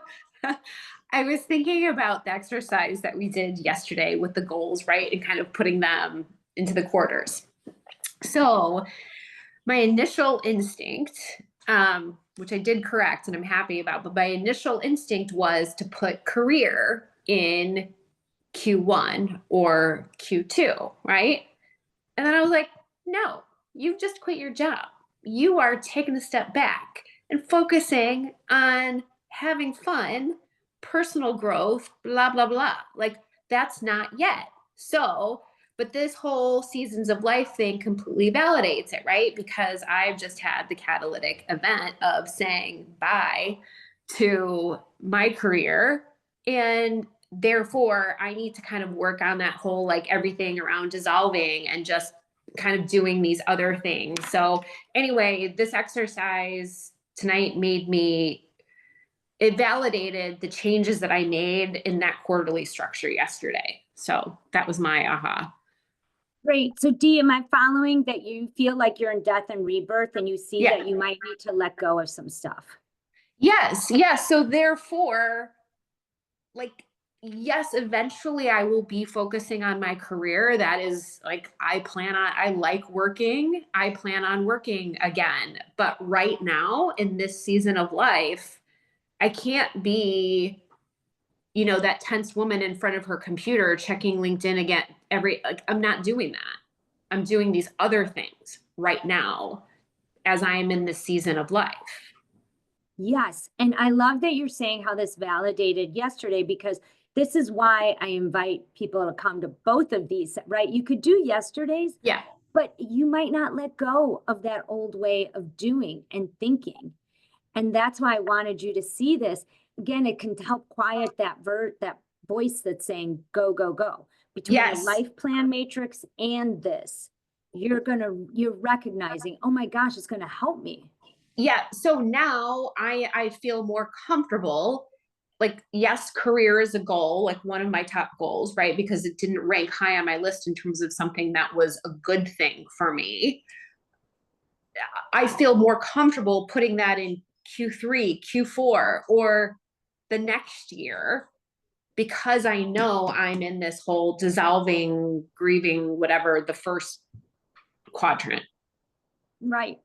I was thinking about the exercise that we did yesterday with the goals, right? And kind of putting them into the quarters. So my initial instinct, which I did correct and I'm happy about, but my initial instinct was to put career in Q1 or Q2, right? And then I was like, no, you've just quit your job. You are taking a step back and focusing on having fun, personal growth, blah, blah, blah. Like that's not yet. So, but this whole seasons of life thing completely validates it, right? Because I've just had the catalytic event of saying bye to my career. And therefore I need to kind of work on that whole, like everything around dissolving and just kind of doing these other things. So anyway, this exercise tonight it validated the changes that I made in that quarterly structure yesterday. So that was my aha. Great. So Dee, am I following that you feel like you're in death and rebirth and you see Yeah. that you might need to let go of some stuff? Yes. So therefore, like, yes, eventually I will be focusing on my career. That is like, I like working. I plan on working again. But right now in this season of life, I can't be, that tense woman in front of her computer checking LinkedIn again I'm not doing that. I'm doing these other things right now as I am in this season of life. Yes. And I love that you're saying how this validated yesterday, because this is why I invite people to come to both of these, right? You could do yesterday's, Yeah. but you might not let go of that old way of doing and thinking. And that's why I wanted you to see this. Again, it can help quiet that voice that's saying, go, go, go. Between the Yes. life plan matrix and this, you're recognizing, oh my gosh, it's gonna help me. Yeah. So now I feel more comfortable. Like, yes, career is a goal, like one of my top goals, right? Because it didn't rank high on my list in terms of something that was a good thing for me. I feel more comfortable putting that in Q3, Q4, or the next year, because I know I'm in this whole dissolving, grieving, whatever, the first quadrant. Right.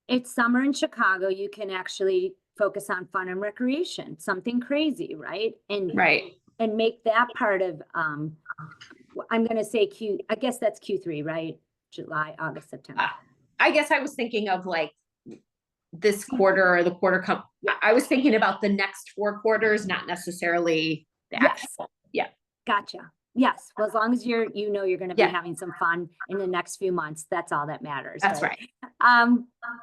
It's summer in Chicago. You can actually focus on fun and recreation, something crazy, right? Right. And make that part of, I'm gonna say I guess that's Q3, right? July, August, September. I guess I was thinking of like this quarter or the quarter I was thinking about the next 4 quarters, not necessarily the Yes. actual. Yeah. Gotcha. Yes. Well, as long as you're gonna be Yeah. having some fun in the next few months, that's all that matters. That's right.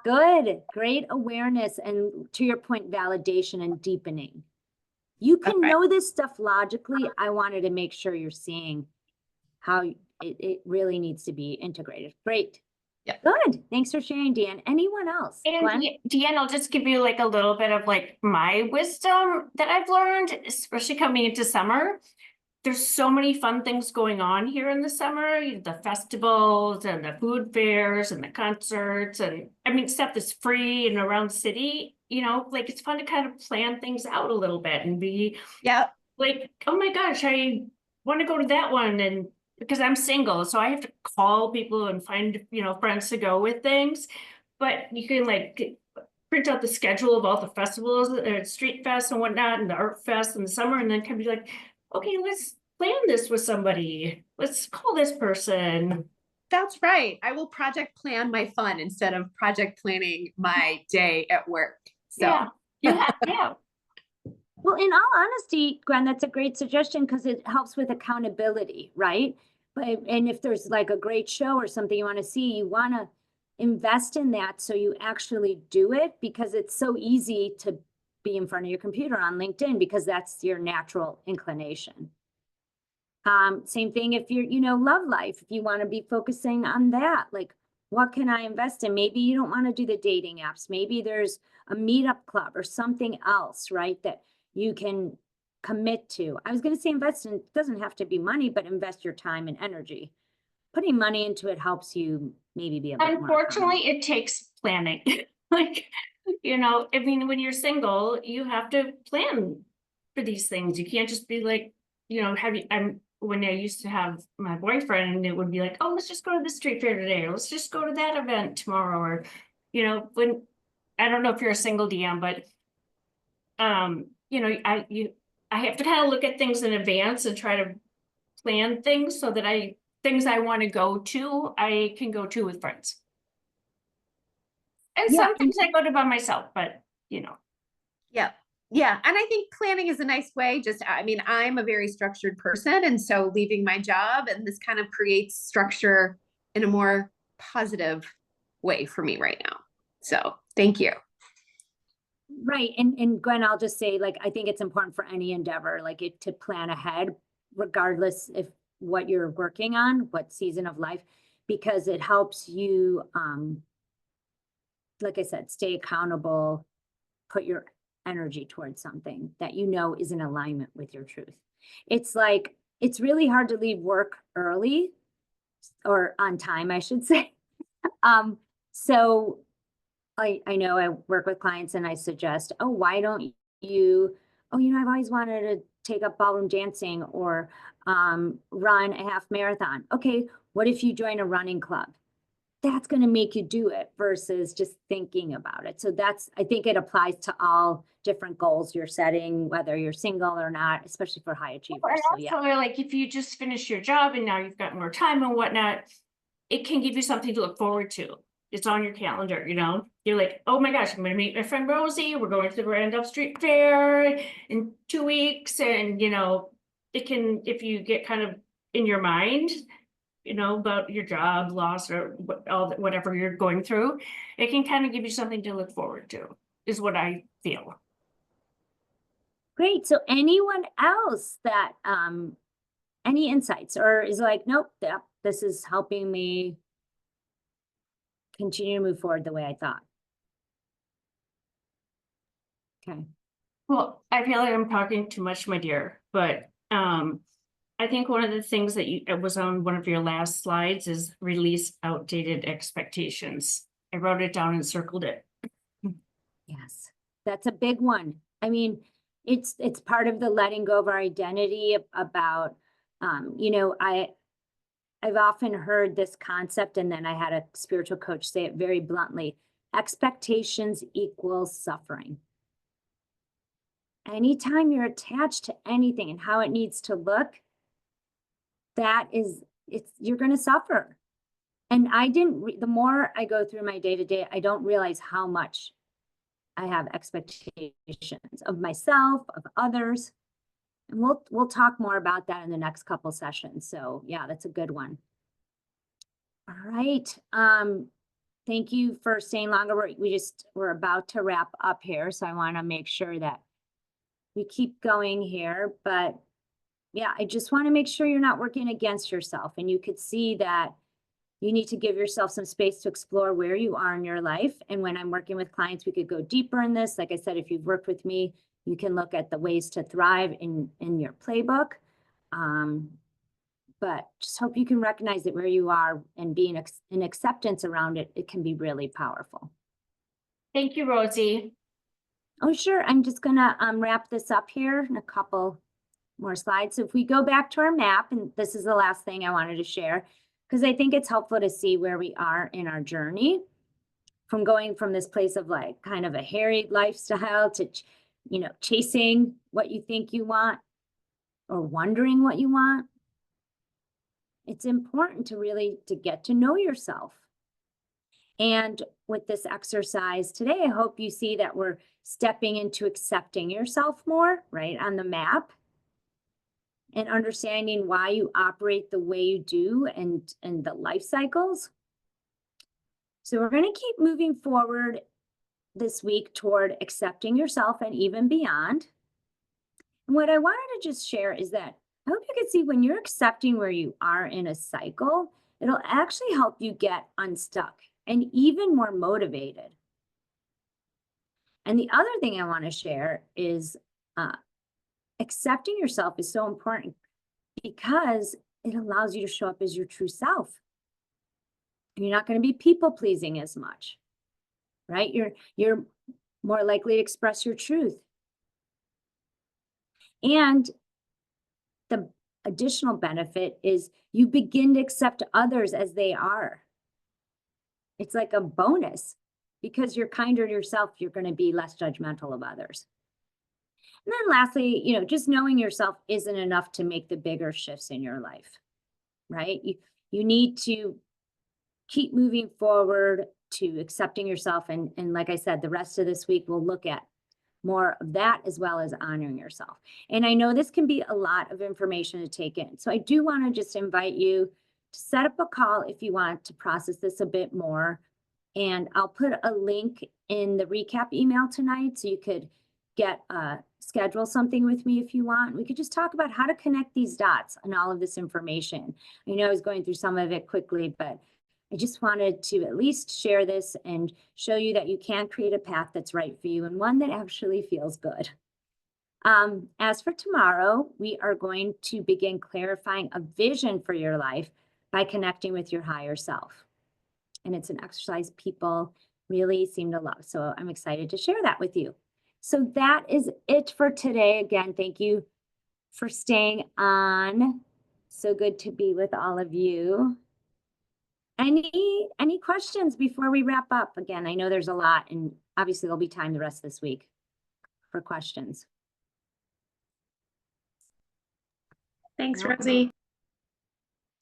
Good. Great awareness. And to your point, validation and deepening. You can Okay. know this stuff logically. I wanted to make sure you're seeing how it really needs to be integrated. Great. Yeah. Good. Thanks for sharing, Dan. Anyone else? And Gwen? Deanne, I'll just give you like a little bit of like my wisdom that I've learned, especially coming into summer. There's so many fun things going on here in the summer, the festivals and the food fairs and the concerts, and I mean, stuff that's free and around the city, like it's fun to kind of plan things out a little bit and be Yeah. like, oh my gosh, I want to go to that one. And because I'm single, so I have to call people and find, friends to go with things. But you can like print out the schedule of all the festivals, street fest and whatnot, and the art fest in the summer, and then can be like, okay, let's plan this with somebody. Let's call this person. That's right. I will project plan my fun instead of project planning my day at work. So Yeah. Well, in all honesty, Gwen, that's a great suggestion because it helps with accountability, right? And if there's like a great show or something you want to see, you want to invest in that so you actually do it, because it's so easy to be in front of your computer on LinkedIn because that's your natural inclination. Same thing if you're, love life, if you want to be focusing on that, like, what can I invest in? Maybe you don't want to do the dating apps. Maybe there's a meetup club or something else, right? That you can commit to. I was going to say invest in, it doesn't have to be money, but invest your time and energy. Putting money into it helps you maybe be a bit more Unfortunately, it takes planning. Like, I mean, when you're single, you have to plan for these things. You can't just be like, when I used to have my boyfriend, it would be like, oh, let's just go to the street fair today, or let's just go to that event tomorrow, or, when, I don't know if you're a single DM, but, I have to kind of look at things in advance and try to plan things so that things I want to go to, I can go to with friends. And Yeah, sometimes I go to by myself, but, yeah. Yeah. And I think planning is a nice way. I'm a very structured person. And so leaving my job, and this kind of creates structure in a more positive way for me right now. So thank you. Right. And Gwen, I'll just say, like, I think it's important for any endeavor, like to plan ahead, regardless if what you're working on, what season of life, because it helps you, like I said, stay accountable, put your energy towards something that is in alignment with your truth. It's like, it's really hard to leave work early or on time, I should say. So I know I work with clients and I suggest, why don't you, I've always wanted to take up ballroom dancing or run a half marathon. Okay, what if you join a running club? That's going to make you do it versus just thinking about it. So I think it applies to all different goals you're setting, whether you're single or not, especially for high achievers. and also, like, if you just finish your job and now you've got more time and whatnot, it can give you something to look forward to. It's on your calendar, you're like, oh my gosh, I'm going to meet my friend Rosie. We're going to the Randolph Street Fair in 2 weeks. And, it can, if you get kind of in your mind, about your job loss or whatever you're going through, it can kind of give you something to look forward to. is what I feel. Great. So anyone else that, any insights or is like, nope, yep, this is helping me continue to move forward the way I thought. Okay. Well, I feel like I'm talking too much, my dear, but I think one of the things that it was on one of your last slides is release outdated expectations. I wrote it down and circled it. Yes, that's a big one. I mean, it's part of the letting go of our identity about, you know, I've often heard this concept, and then I had a spiritual coach say it very bluntly: expectations equals suffering. Anytime you're attached to anything and how it needs to look, you're going to suffer. And the more I go through my day to day, I don't realize how much I have expectations of myself, of others. And we'll talk more about that in the next couple sessions. So yeah, that's a good one. All right. Thank you for staying longer. We're about to wrap up here. So I want to make sure that we keep going here, but yeah, I just want to make sure you're not working against yourself, and you could see that you need to give yourself some space to explore where you are in your life. And when I'm working with clients, we could go deeper in this. Like I said, if you've worked with me, you can look at the ways to thrive in your playbook. But just hope you can recognize that where you are and being in acceptance around it, it can be really powerful. Thank you, Rosie. Oh, sure. I'm just gonna wrap this up here in a couple more slides. So if we go back to our map, and this is the last thing I wanted to share, because I think it's helpful to see where we are in our journey from going from this place of like kind of a harried lifestyle to, you know, chasing what you think you want or wondering what you want. It's important to really to get to know yourself. And with this exercise today, I hope you see that we're stepping into accepting yourself more, right, on the map, and understanding why you operate the way you do and the life cycles. So we're going to keep moving forward this week toward accepting yourself and even beyond. And what I wanted to just share is that I hope you can see when you're accepting where you are in a cycle, it'll actually help you get unstuck and even more motivated. And the other thing I want to share is accepting yourself is so important because it allows you to show up as your true self. And you're not going to be people pleasing as much, right? You're more likely to express your truth. And the additional benefit is you begin to accept others as they are. It's like a bonus because you're kinder to yourself, you're going to be less judgmental of others. And then lastly, you know, just knowing yourself isn't enough to make the bigger shifts in your life, right? You need to keep moving forward to accepting yourself. And like I said, the rest of this week, we'll look at more of that as well as honoring yourself. And I know this can be a lot of information to take in. So I do want to just invite you to set up a call if you want to process this a bit more. And I'll put a link in the recap email tonight so you could get schedule something with me if you want. We could just talk about how to connect these dots and all of this information. I know I was going through some of it quickly, but I just wanted to at least share this and show you that you can create a path that's right for you and one that actually feels good. As for tomorrow, we are going to begin clarifying a vision for your life by connecting with your higher self. And it's an exercise people really seem to love. So I'm excited to share that with you. So that is it for today. Again, thank you for staying on. So good to be with all of you. Any questions before we wrap up? Again, I know there's a lot, and obviously there'll be time the rest of this week for questions. Thanks, Rosie.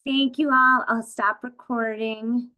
Thank you all. I'll stop recording.